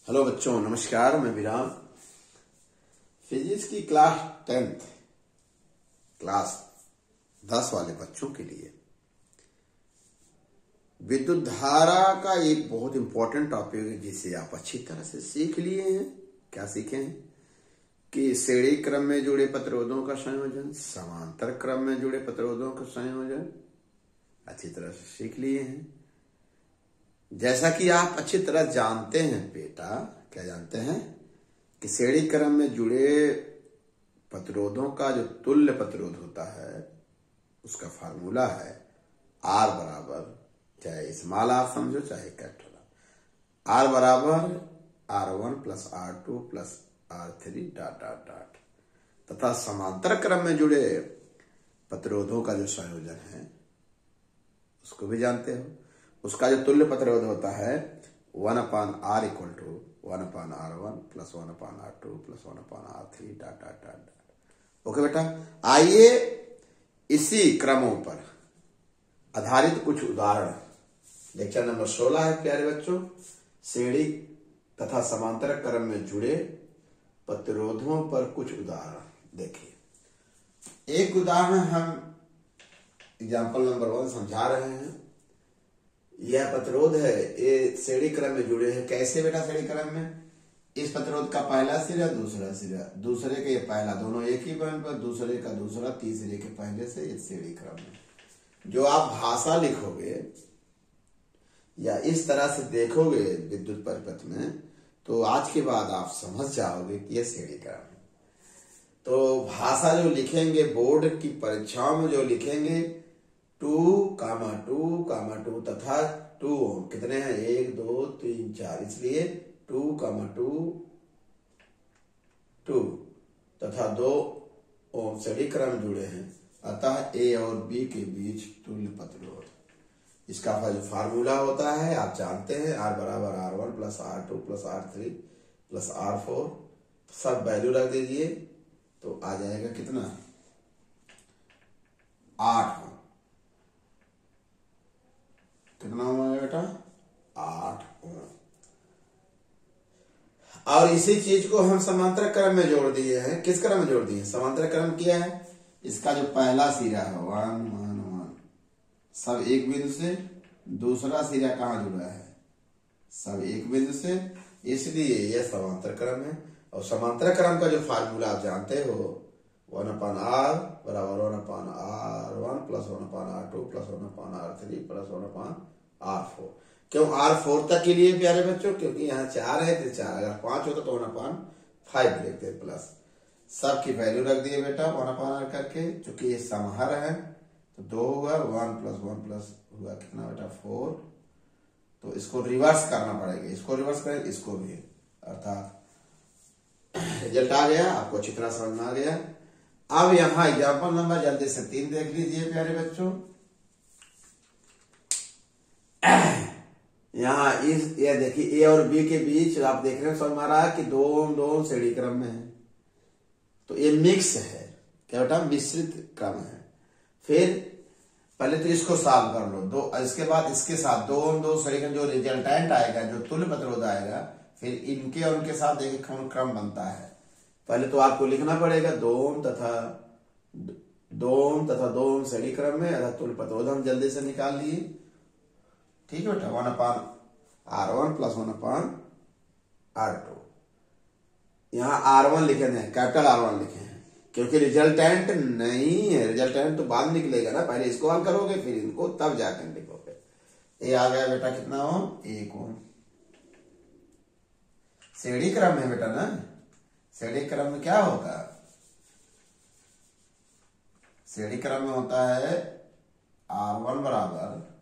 Hello बच्चों, नमस्कार। मैं विराम। फिजिक्स की क्लास 10th क्लास 10 वाले बच्चों के लिए विद्युत धारा का एक बहुत इंपॉर्टेंट टॉपिक है जिसे आप अच्छी तरह से सीख लिए हैं। क्या सीखे हैं कि श्रेणी क्रम में जुड़े प्रतिरोधों का संयोजन, समांतर क्रम में जुड़े प्रतिरोधों का संयोजन अच्छी तरह से सीख लिए हैं। जैसा कि आप अच्छी तरह जानते हैं बेटा, क्या जानते हैं कि श्रेणी क्रम में जुड़े प्रतिरोधों का जो तुल्य प्रतिरोध होता है उसका फार्मूला है R बराबर, चाहे स्मॉल r समझो चाहे कैपिटल R बराबर R1 plus R2 plus R3 dot dot dot. तथा समांतर क्रम में जुड़े प्रतिरोधों का जो संयोजन है उसको भी जानते हो। उसका जो तुल्य प्रतिरोध होता है 1/R equal to 1/R1 plus 1/R2 plus 1/R3 dot dot dot. Okay बेटा, आइए इसी क्रमों पर आधारित कुछ उदाहरण, लेक्चर नंबर 16 है प्यारे बच्चों। श्रेणी तथा समांतर क्रम में जुड़े प्रतिरोधों पर कुछ उदाहरण देखिए। एक उदाहरण हम एग्जाम्पल नंबर 1 समझा रहे हैं। यह प्रतिरोध है, ये श्रेणी क्रम में जुड़े हैं। कैसे बेटा? श्रेणी क्रम में इस प्रतिरोध का पहला सिरा, दूसरा सिरा, दूसरे के पहला, दोनों एक ही पॉइंट पर, दूसरे का दूसरा, तीसरे के पहले से, इस श्रेणी क्रम में। जो आप भाषा लिखोगे या इस तरह से देखोगे विद्युत परिपथ में, तो आज के बाद आप समझ जाओगे कि यह श्रेणी क्रम है। तो भाषा जो लिखेंगे बोर्ड की परीक्षाओं में जो लिखेंगे 2, तथा 2 ओम कितने हैं? 1 2 3 4, इसलिए 2, 2 तथा 2 ओम श्रेणी क्रम जुड़े हैं। अतः ए और बी के बीच तुल्य प्रतिरोध। इसका जो फार्मूला होता है आप जानते हैं, R बराबर R1 plus R2 plus R3 plus R4। सब वैल्यू रख दीजिए तो आ जाएगा कितना? 8 ओम। कितना ओम आएगा बेटा? 8 ओम। और इसी चीज को हम समांतर क्रम में जोड़ दिए हैं। किस क्रम में जोड़ दिए हैं? समांतर क्रम किया है। इसका जो पहला सिरा है 1 1 1, सब एक बिंदु से। दूसरा सिरा कहाँ जुड़ा है? सब एक बिंदु से, इसलिए यह समांतर क्रम है। और समांतर क्रम का जो फार्मूला आप जानते हो 1/R बराबर 1/R1 plus 1/R2 plus 1/R3 plus 1/R4। क्यों R4 तक के लिए प्यारे बच्चों? क्योंकि यहाँ 4 है तो 4, अगर 5 होता तो 1/5 लिखते प्लस। सब की वैल्यू रख दिए बेटा 1/R करके। चूंकि ये समहर है तो 2 होगा, 1 प्लस 1 प्लस हुआ कितना बेटा? 4। तो इसको रिवर्स करना पड़ेगा, इसको रिवर्स करें, इसको भी, अर्थात रिजल्ट आ गया। आपको अच्छी तरह समझ में आ गया। अब यहां एग्जाम्पल नंबर जल्दी से 3 देख लीजिए प्यारे बच्चों। यहाँ ये देखिए, ए और बी के बीच आप देख रहे हैं, समझ में आ रहा है कि 2 ओम 2 ओम श्रेणी क्रम में है। तो ये मिक्स है, क्या बेटा? मिश्रित क्रम है। फिर पहले तो इसको सॉल्व कर लो, इसके बाद इसके साथ 2 ओम 2 श्रेणी क्रम, जो रिजल्टेंट आएगा, जो तुल्य प्रतिरोध आएगा, फिर इनके और उनके साथ देखिए कौन क्रम बनता है। पहले तो आपको लिखना पड़ेगा 2 ओम तथा 2 ओम श्रेणी क्रम में, अर्थात तुल्य प्रतिरोध हम जल्दी से निकाल लिए। ठीक है बेटा, 1/R1 प्लस 1/R2। यहाँ R1 लिखे हैं, कैपिटल R1 लिखे हैं, क्योंकि रिजल्टेंट नहीं है। रिजल्टेंट तो बाद में निकलेगा ना, पहले इसको हल करोगे फिर इनको, तब जाकर लिखोगे। ये आ गया बेटा कितना ओम? 1 ओम। श्रेणी क्रम है बेटा ना। श्रेणी क्रम में क्या होगा? श्रेणी क्रम में होता है R1 बराबर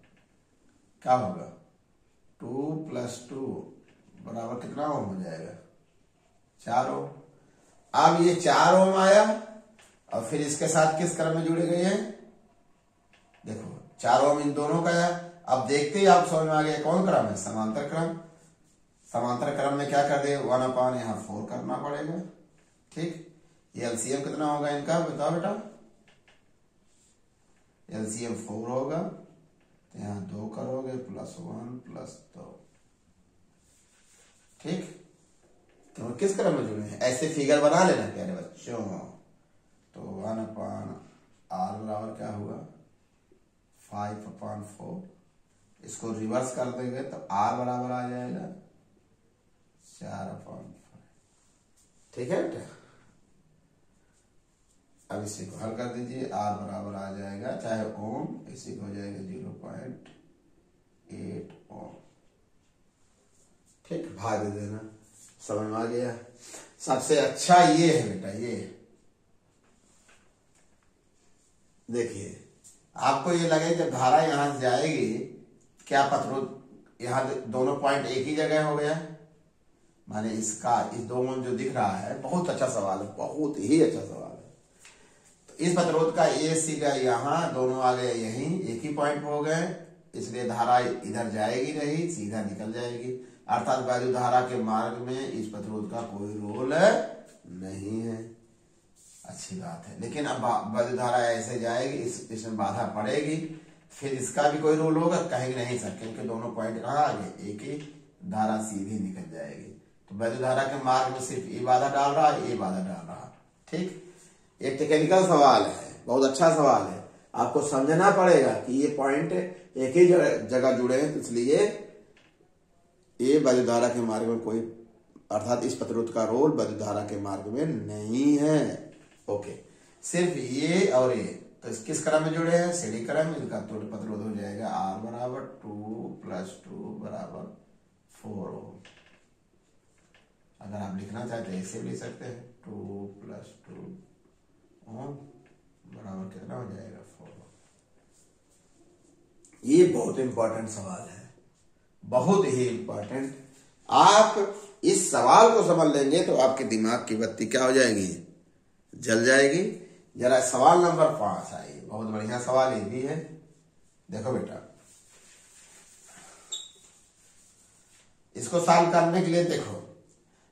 क्या होगा? 2 प्लस 2 बराबर कितना ओम हो जाएगा? 4 ओम। अब ये 4 ओम आया और फिर इसके साथ किस क्रम में जुड़े गए हैं? देखो 4 ओम इन दोनों का है। अब देखते ही आप समझ में आ गया कौन क्रम है? समांतर क्रम। समांतर क्रम में क्या कर दे? 1/, यहाँ 4 करना पड़ेगा। ठीक, ये एलसीएम कितना होगा इनका बताओ बेटा? एलसीएम 4 होगा, तो यहाँ 2 करोगे प्लस 1 प्लस 2। ठीक, तो किस क्रम में जुड़े हैं ऐसे फिगर बना लेना प्यारे बच्चों। तो 1/r बराबर क्या होगा 5/4। इसको रिवर्स कर देंगे तो r बराबर आ जाएगा 4/5। ठीक है बेटा, अब इसी को हल कर दीजिए। r बराबर आ जाएगा चाहे ओम, इसी को हो जाएगा 0.8 ओम। ठीक, भाग दे देना, समझ में आ गया। सबसे अच्छा ये है बेटा, ये देखिए आपको ये लगे जब धारा यहां से जाएगी क्या प्रतिरोध यहाँ दोनों पॉइंट एक ही जगह हो गया, माने इसका इस दो जो दिख रहा है। बहुत अच्छा सवाल है, बहुत ही अच्छा सवाल है। तो इस प्रतिरोध का ए सी का यहाँ दोनों आ गए यहीं एक ही पॉइंट हो गए, इसलिए धारा इधर जाएगी नहीं, सीधा निकल जाएगी। अर्थात वैद्युत धारा के मार्ग में इस प्रतिरोध का कोई रोल नहीं है। अच्छी बात है, लेकिन अब वैद्युत धारा ऐसे जाएगी, इसमें बाधा पड़ेगी, फिर इसका भी कोई रोल होगा, कहेंगे नहीं सर, क्योंकि दोनों पॉइंट कहाँ आ गए, एक ही धारा सीधी निकल जाएगी। तो वैद्युत धारा के मार्ग में सिर्फ ये बाधा डाल रहा है, ये बाधा डाल रहा है। ठीक, एक टेक्निकल सवाल है, बहुत अच्छा सवाल है। आपको समझना पड़ेगा कि ये पॉइंट एक ही जगह जुड़े हैं, इसलिए ये वैद्युत धारा के मार्ग में कोई, अर्थात इस प्रतिरोध का रोल वैद्युत धारा के मार्ग में नहीं है। ओके, सिर्फ ये और ये तो किस क्रम में जुड़े हैं, श्रेणी क्रम में। इनका प्रतिरोध हो जाएगा R बराबर 2 + 2 बराबर 4 ओम। अगर आप लिखना चाहते हैं ऐसे भी लिख सकते हैं, 2 + 2 ओम बराबर कितना हो जाएगा 4 ओम। ये बहुत इंपॉर्टेंट सवाल है, बहुत ही इंपॉर्टेंट। आप इस सवाल को समझ लेंगे तो आपके दिमाग की बत्ती क्या हो जाएगी, जल जाएगी। जरा सवाल नंबर 5 आइए, बहुत बढ़िया सवाल ये भी है। देखो बेटा, इसको सॉल्व करने के लिए देखो,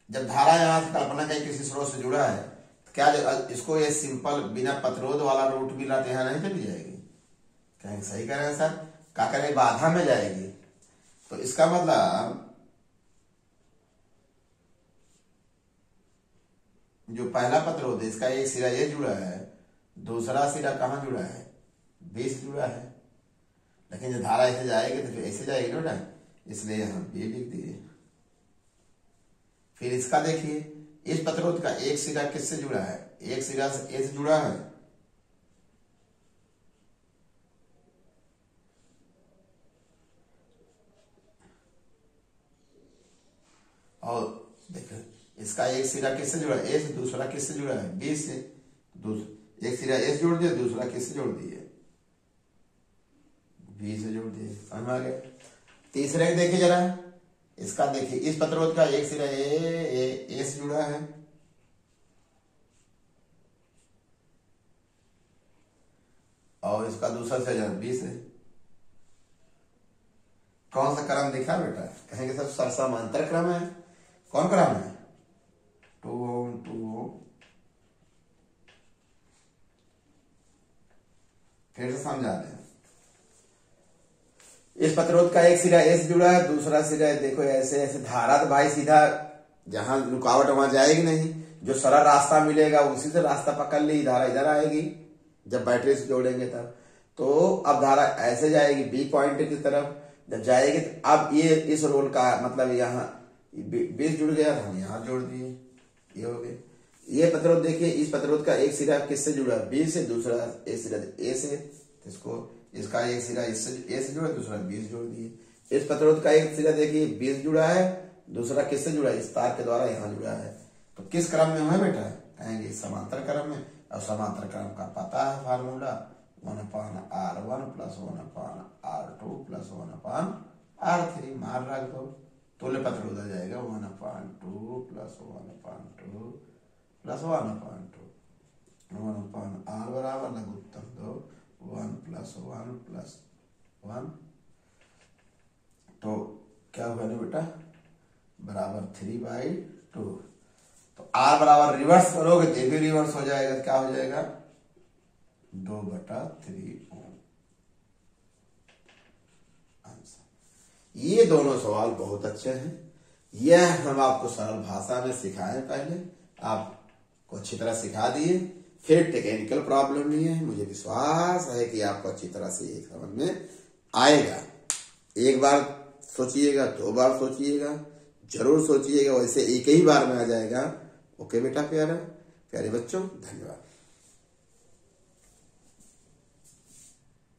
जब धारा यहां से कल्पना कहीं किसी स्रोत से जुड़ा है तो क्या इसको ये सिंपल बिना प्रतिरोध वाला रूट भी लाते यहाँ नहीं चली जाएगी, कहेंगे सही कह रहे हैं सर, क्या करें बाधा में जाएगी। तो इसका मतलब जो पहला प्रतिरोध है इसका एक सिरा ये जुड़ा है, दूसरा सिरा कहाँ जुड़ा है, बी से जुड़ा है। लेकिन जब धारा ऐसे जाएगी तो फिर ऐसे जाएगी ना, इसलिए हम बी लिख दिए। फिर इसका देखिए, इस प्रतिरोध का एक सिरा किससे जुड़ा है, एक सिरा से ए से जुड़ा है, और देखो इसका एक सिरा किससे जुड़ा है, ए से, दूसरा किससे जुड़ा है, बी से। एक सिरा ए से जोड़ दिया, दूसरा किससे जोड़ दिए, बी से जोड़ दिए। समझ में आ गया। तीसरे को देखिए जरा, इसका देखिए, इस प्रतिरोध का एक सिरा ए से जुड़ा है, और इसका दूसरा सिरा बी से। कौन सा क्रम दिखा बेटा, कहेंगे सब समांतर क्रम है। कौन क्रम है, 2 ओम 2 ओम। फिर से समझा दें, इस प्रतिरोध का एक सिरा ए से जुड़ा है, दूसरा सिरा देखो ऐसे ऐसे, धारा तो भाई सीधा जहां रुकावट वहां जाएगी नहीं, जो सरल रास्ता मिलेगा उसी से रास्ता पकड़ ली, धारा इधर आएगी जब बैटरी से जोड़ेंगे तब। तो अब धारा ऐसे जाएगी बी पॉइंट की तरफ, जब जाएगी तो अब ये इस रोल का मतलब यहाँ बीस जुड़ गया, हम यहाँ जोड़ दिए, ये हो गए। ये प्रतिरोध देखिए, इस प्रतिरोध का एक सिरा किससे जुड़ा है, बी से, दूसरा ए सिरा ए से, इसको इसका एक सिरा इससे ए से जुड़ा, दूसरा बी से जोड़ दिए। इस प्रतिरोध का एक सिरा देखिए बी से जुड़ा है, दूसरा किससे जुड़ा है, इस तार के द्वारा यहाँ जुड़ा है। तो किस क्रम में है बेटा, कहेंगे समांतर क्रम में। और समांतर क्रम का पता है फार्मूला, 1/r1 + 1/r2 + 1/r3। मार रख दो, तुल्य प्रतिरोध आ जाएगा 1/2 + 1/2 + 1/2। 1/r बराबर लघुत्तम 2, 1 + 1 + 1। तो क्या हुआ ना बेटा, बराबर 3/2। तो r बराबर रिवर्स करोगे तो भी रिवर्स हो जाएगा, क्या हो जाएगा 2/3 ओम। आंसर। ये दोनों सवाल बहुत अच्छे हैं, यह हम आपको सरल भाषा में सिखाए, पहले आपको अच्छी तरह सिखा दिए, फिर टेक्निकल प्रॉब्लम नहीं है। मुझे विश्वास है कि आपको अच्छी तरह से ये समझ में आएगा। एक बार सोचिएगा, 2 बार सोचिएगा, जरूर सोचिएगा, वैसे एक ही बार में आ जाएगा। ओके बेटा प्यारे बच्चों, धन्यवाद।